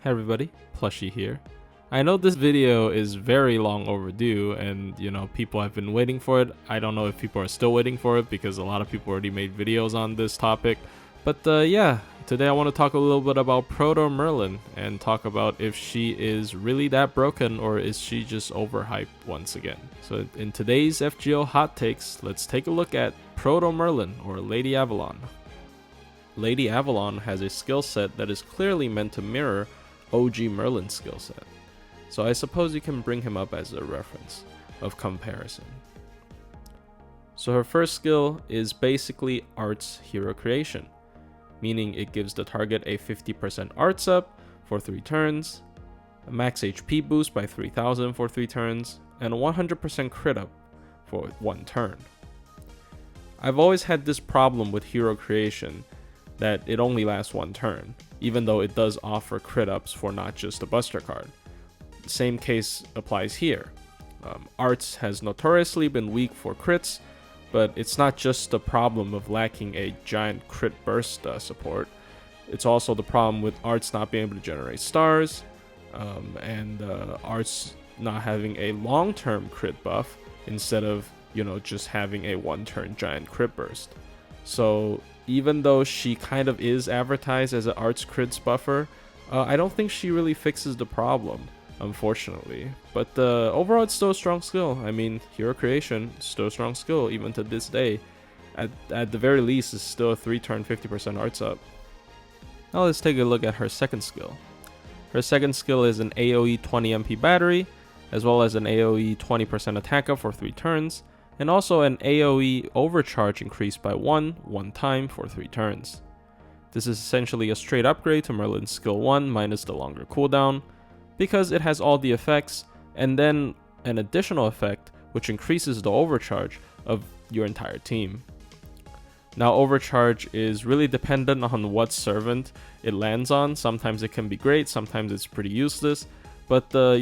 Hey everybody, Plushie here. I know this video is very long overdue and people have been waiting for it. I don't know if people are still waiting for it because a lot of people already made videos on this topic. But yeah, today I want to talk a little bit about Proto Merlin and talk about if she is really that broken or is she just overhyped once again. So in today's FGO Hot Takes, let's take a look at Proto Merlin or Lady Avalon. Lady Avalon has a skill set that is clearly meant to mirror OG Merlin's skill set, so I suppose you can bring him up as a reference of comparison. So her first skill is basically Arts Hero Creation, meaning it gives the target a 50% Arts up for 3 turns, a max HP boost by 3000 for 3 turns, and a 100% crit up for 1 turn. I've always had this problem with Hero Creation that it only lasts 1 turn, even though it does offer crit ups for not just a Buster card. The same case applies here. Arts has notoriously been weak for crits, but it's not just the problem of lacking a giant crit burst support. It's also the problem with Arts not being able to generate stars, and Arts not having a long-term crit buff instead of just having a 1-turn giant crit burst. So even though she kind of is advertised as an Arts crits buffer, I don't think she really fixes the problem, unfortunately. But overall, it's still a strong skill. I mean, Hero Creation is still a strong skill, even to this day. At the very least, it's still a 3-turn 50% Arts up. Now let's take a look at her second skill. Her second skill is an AoE 20 MP battery, as well as an AoE 20% attack up for 3 turns, and also an AoE overcharge increased by 1 time for 3 turns. This is essentially a straight upgrade to Merlin's skill 1 minus the longer cooldown, because it has all the effects and then an additional effect which increases the overcharge of your entire team. Now overcharge is really dependent on what servant it lands on. Sometimes it can be great, sometimes it's pretty useless, but a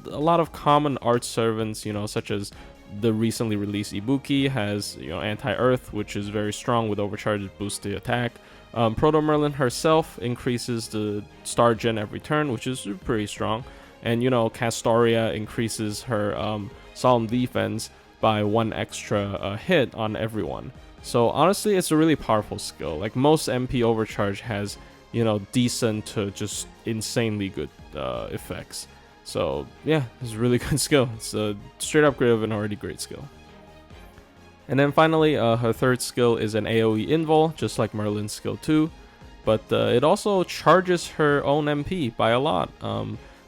lot of common art servants, such as the recently released Ibuki has anti-earth, which is very strong with overcharge boost the attack. Proto Merlin herself increases the star gen every turn, which is pretty strong, and Castoria increases her solemn defense by 1 extra hit on everyone. So honestly, it's a really powerful skill. Like most MP overcharge has decent to just insanely good effects. So yeah, it's a really good skill. It's a straight upgrade of an already great skill. And then finally, her third skill is an AoE invul, just like Merlin's skill 2, but it also charges her own MP by a lot.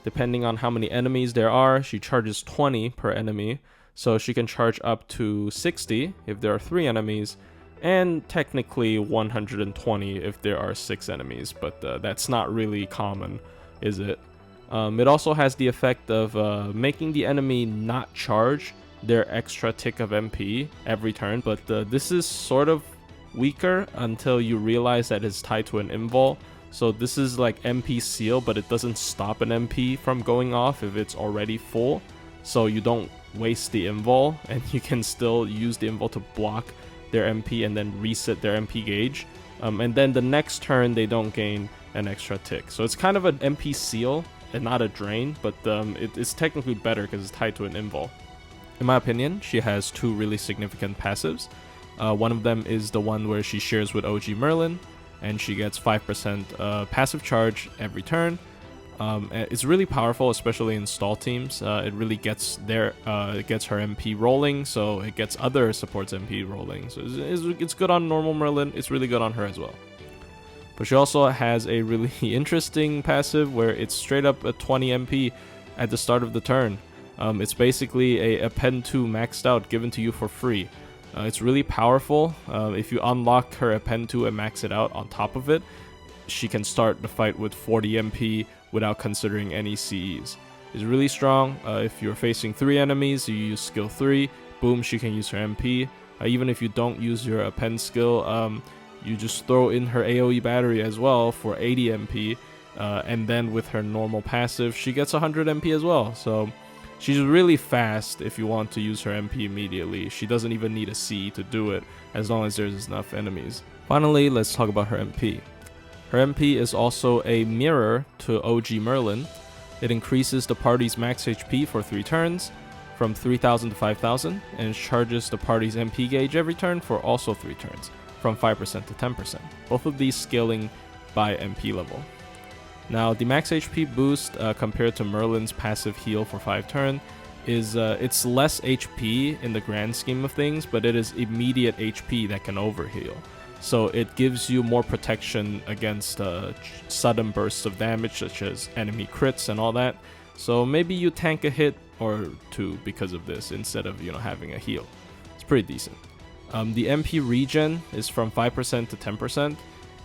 Depending on how many enemies there are, she charges 20 per enemy, so she can charge up to 60 if there are 3 enemies, and technically 120 if there are 6 enemies, but that's not really common, is it? It also has the effect of making the enemy not charge their extra tick of MP every turn, but this is sort of weaker until you realize that it's tied to an invul. So this is like MP seal, but it doesn't stop an MP from going off if it's already full, so you don't waste the invul, and you can still use the invul to block their MP and then reset their MP gauge, and then the next turn they don't gain an extra tick. So it's kind of an MP seal and not a drain, but it's technically better because it's tied to an invul. In my opinion, she has 2 really significant passives. One of them is the one where she shares with OG Merlin, and she gets 5% passive charge every turn. It's really powerful, especially in stall teams. It really gets it gets her MP rolling, so it gets other supports MP rolling. So it's good on normal Merlin. It's really good on her as well. But she also has a really interesting passive where it's straight up a 20 MP at the start of the turn. It's basically a Pen 2 maxed out given to you for free. It's really powerful. If you unlock her Pen 2 and max it out on top of it, she can start the fight with 40 MP without considering any CEs. It's really strong. If you're facing 3 enemies, you use skill 3, boom, she can use her MP. Even if you don't use your Pen skill, you just throw in her AoE battery as well for 80 MP, and then with her normal passive, she gets 100 MP as well. So she's really fast if you want to use her MP immediately. She doesn't even need a C to do it, as long as there's enough enemies. Finally, let's talk about her MP. Her MP is also a mirror to OG Merlin. It increases the party's max HP for 3 turns, from 3000 to 5000, and charges the party's MP gauge every turn for also 3 turns, from 5% to 10%. Both of these scaling by MP level. Now, the max HP boost compared to Merlin's passive heal for 5 turn is it's less HP in the grand scheme of things, but it is immediate HP that can overheal. So it gives you more protection against sudden bursts of damage, such as enemy crits and all that. So maybe you tank a hit or 2 because of this instead of, having a heal. It's pretty decent. The MP regen is from 5% to 10%.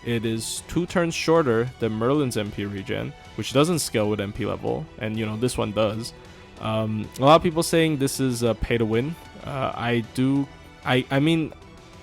It is 2 turns shorter than Merlin's MP regen, which doesn't scale with MP level, and this one does. A lot of people saying this is pay to win. I mean,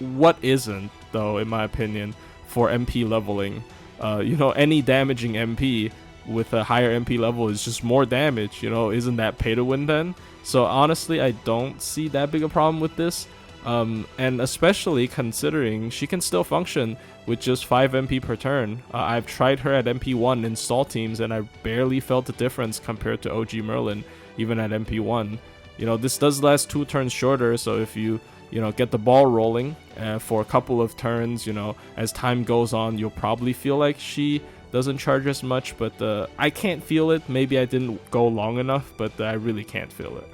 what isn't, though, in my opinion, for MP leveling? Any damaging MP with a higher MP level is just more damage. Isn't that pay to win then? So honestly, I don't see that big a problem with this. And especially considering she can still function with just 5 MP per turn. I've tried her at MP1 in stall teams, and I barely felt the difference compared to OG Merlin, even at MP1. This does last 2 turns shorter, so if you get the ball rolling for a couple of turns, as time goes on, you'll probably feel like she doesn't charge as much, but I can't feel it. Maybe I didn't go long enough, but I really can't feel it.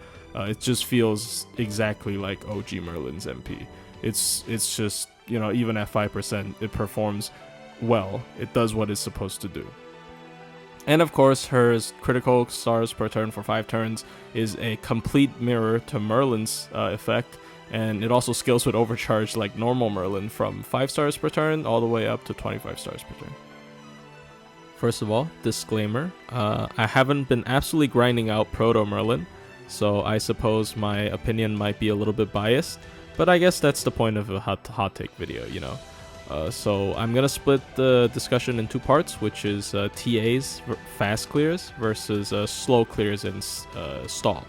It just feels exactly like OG Merlin's MP. It's just, even at 5%, it performs well. It does what it's supposed to do. And of course, her critical stars per turn for 5 turns is a complete mirror to Merlin's effect. And it also scales with overcharge like normal Merlin, from 5 stars per turn all the way up to 25 stars per turn. First of all, disclaimer, I haven't been absolutely grinding out Proto Merlin, so I suppose my opinion might be a little bit biased, but I guess that's the point of a hot take video, So I'm gonna split the discussion in 2 parts, which is TA's fast clears versus slow clears in stall.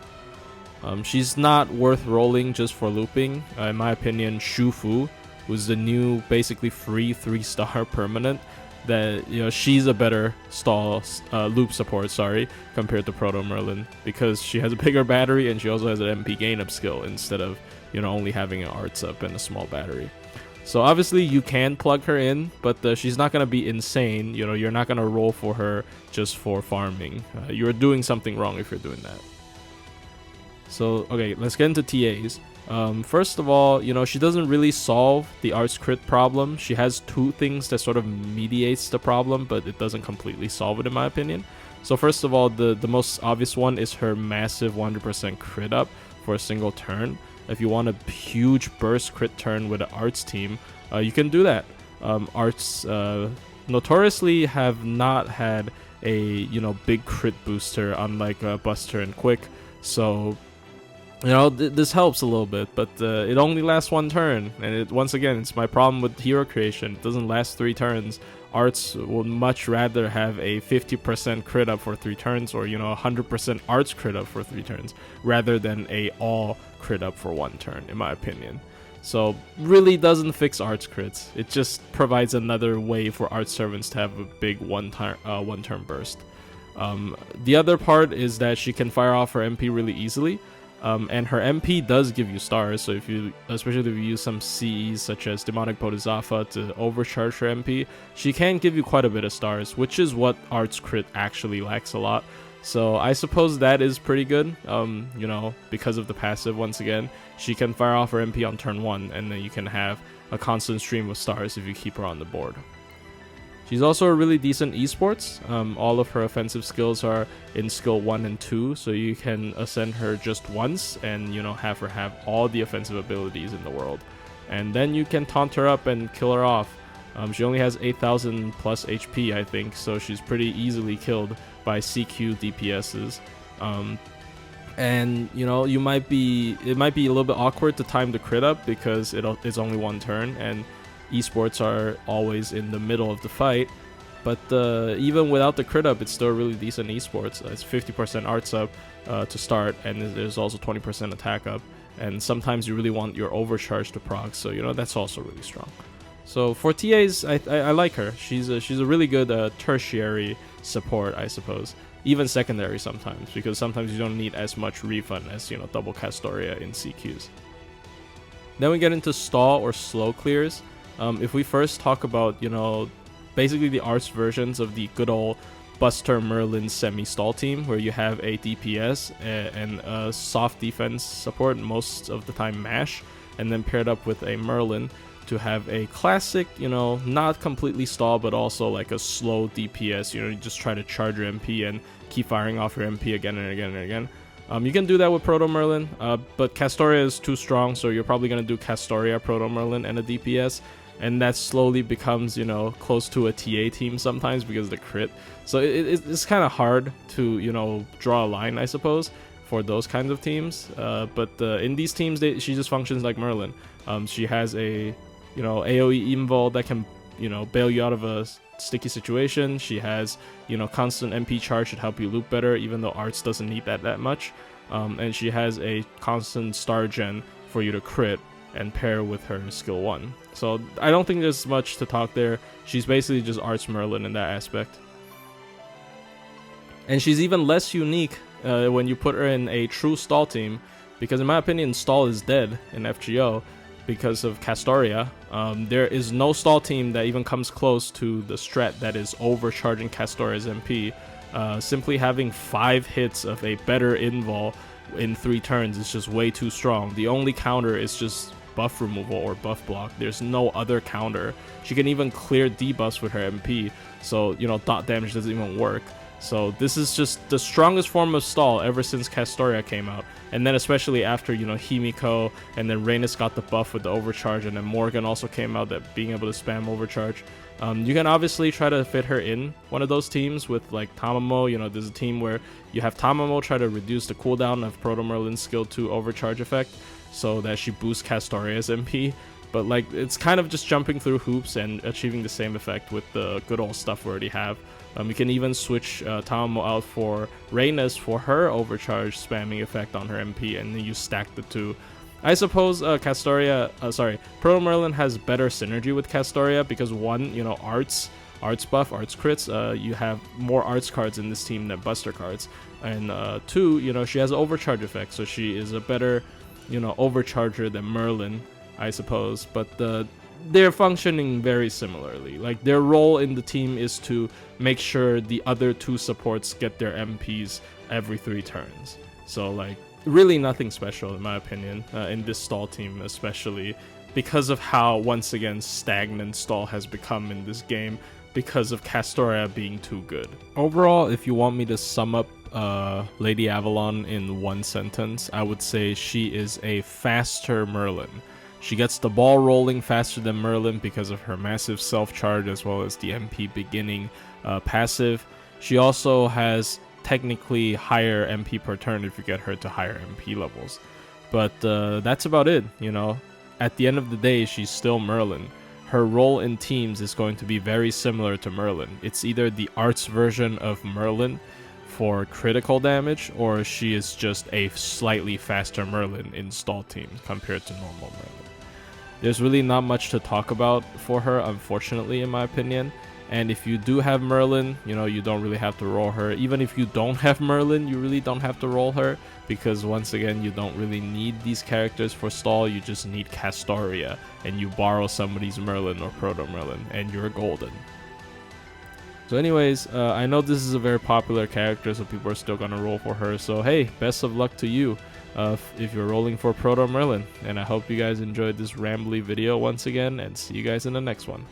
She's not worth rolling just for looping. In my opinion, Shufu, who's the new basically free 3-star permanent, that she's a better stall loop support, compared to Proto Merlin, because she has a bigger battery and she also has an MP gain up skill instead of only having an arts up and a small battery. So obviously you can plug her in, but she's not gonna be insane. You're not gonna roll for her just for farming. You're doing something wrong if you're doing that. So okay, let's get into TAs. First of all, she doesn't really solve the arts crit problem. She has 2 things that sort of mediates the problem, but it doesn't completely solve it, in my opinion. So first of all, the most obvious one is her massive 100% crit up for a single turn. If you want a huge burst crit turn with an arts team, you can do that. Arts notoriously have not had a big crit booster, unlike Buster and Quick. So this helps a little bit, but it only lasts 1 turn, and once again, it's my problem with hero creation. It doesn't last 3 turns. Arts would much rather have a 50% crit up for 3 turns, or 100% arts crit up for 3 turns, rather than a all crit up for 1 turn, in my opinion. So really doesn't fix arts crits. It just provides another way for arts servants to have a big one turn burst. The other part is that she can fire off her MP really easily. And her MP does give you stars, so especially if you use some CEs such as Demonic Bodhisattva to overcharge her MP, she can give you quite a bit of stars, which is what Arts Crit actually lacks a lot. So I suppose that is pretty good, because of the passive. Once again, she can fire off her MP on turn 1, and then you can have a constant stream of stars if you keep her on the board. She's also a really decent esports. All of her offensive skills are in skill 1 and 2, so you can ascend her just once and have her have all the offensive abilities in the world. And then you can taunt her up and kill her off. She only has 8,000 plus HP, I think, so she's pretty easily killed by CQ DPSs. And it might be a little bit awkward to time the crit up because it's only 1 turn, and esports are always in the middle of the fight, but even without the crit up, it's still a really decent esports. It's 50% arts up to start, and there's also 20% attack up, and sometimes you really want your overcharge to proc, so that's also really strong. So for TAs, I like her. She's a really good tertiary support, I suppose. Even secondary sometimes, because sometimes you don't need as much refund as, you know, double Castoria in CQs. Then we get into stall or slow clears. If we first talk about, you know, basically the arts versions of the good old Buster Merlin semi-stall team, where you have a DPS and a soft defense support, most of the time mash, and then paired up with a Merlin to have a classic, you know, not completely stall, but also like a slow DPS. You know, you just try to charge your MP and keep firing off your MP again and again and again. You can do that with Proto Merlin, but Castoria is too strong, so you're probably going to do Castoria, Proto Merlin, and a DPS, and that slowly becomes, you know, close to a TA team sometimes because of the crit. So it's kind of hard to, you know, draw a line, I suppose, for those kinds of teams. But in these teams, she just functions like Merlin. She has a, you know, AoE invul that can, you know, bail you out of a sticky situation. She has, you know, constant MP charge to help you loop better, even though arts doesn't need that much. And she has a constant star gen for you to crit and pair with her skill 1. So I don't think there's much to talk there. She's basically just arts Merlin in that aspect. And she's even less unique when you put her in a true stall team, because in my opinion, stall is dead in FGO because of Castoria. There is no stall team that even comes close to the strat that is overcharging Castoria's MP. Simply having 5 hits of a better invul in 3 turns is just way too strong. The only counter is just buff removal or buff block. There's no other counter. She can even clear debuffs with her MP, so, you know, dot damage doesn't even work. So this is just the strongest form of stall ever since Castoria came out. And then especially after, you know, Himiko, and then Rhaenys got the buff with the overcharge, and then Morgan also came out that being able to spam overcharge. You can obviously try to fit her in one of those teams with like Tamamo. You know, there's a team where you have Tamamo try to reduce the cooldown of Proto Merlin's skill 2 overcharge effect so that she boosts Castoria's MP. But like, it's kind of just jumping through hoops and achieving the same effect with the good old stuff we already have. You can even switch Tamamo out for Rhaenys for her overcharge spamming effect on her MP, and then you stack the two. I suppose Proto Merlin has better synergy with Castoria because 1, you know, arts buff, arts crits, you have more arts cards in this team than Buster cards, and 2, you know, she has an overcharge effect, so she is a better, you know, overcharger than Merlin, I suppose. But they're functioning very similarly. Like, their role in the team is to make sure the other 2 supports get their MPs every 3 turns. So like, really nothing special in my opinion in this stall team, especially because of how, once again, stagnant stall has become in this game because of Castoria being too good. Overall, if you want me to sum up Lady Avalon in one sentence, I would say she is a faster Merlin. She gets the ball rolling faster than Merlin because of her massive self-charge as well as the MP beginning passive. She also has technically higher MP per turn if you get her to higher MP levels. But that's about it, you know. At the end of the day, she's still Merlin. Her role in teams is going to be very similar to Merlin. It's either the arts version of Merlin for critical damage, or she is just a slightly faster Merlin in stall teams compared to normal Merlin. There's really not much to talk about for her, unfortunately, in my opinion. And if you do have Merlin, you know, you don't really have to roll her. Even if you don't have Merlin, you really don't have to roll her, because once again, you don't really need these characters for stall. You just need Castoria, and you borrow somebody's Merlin or Proto Merlin, and you're golden. So anyways, I know this is a very popular character, so people are still gonna roll for her. So hey, best of luck to you if you're rolling for Proto Merlin. And I hope you guys enjoyed this rambly video once again, and see you guys in the next one.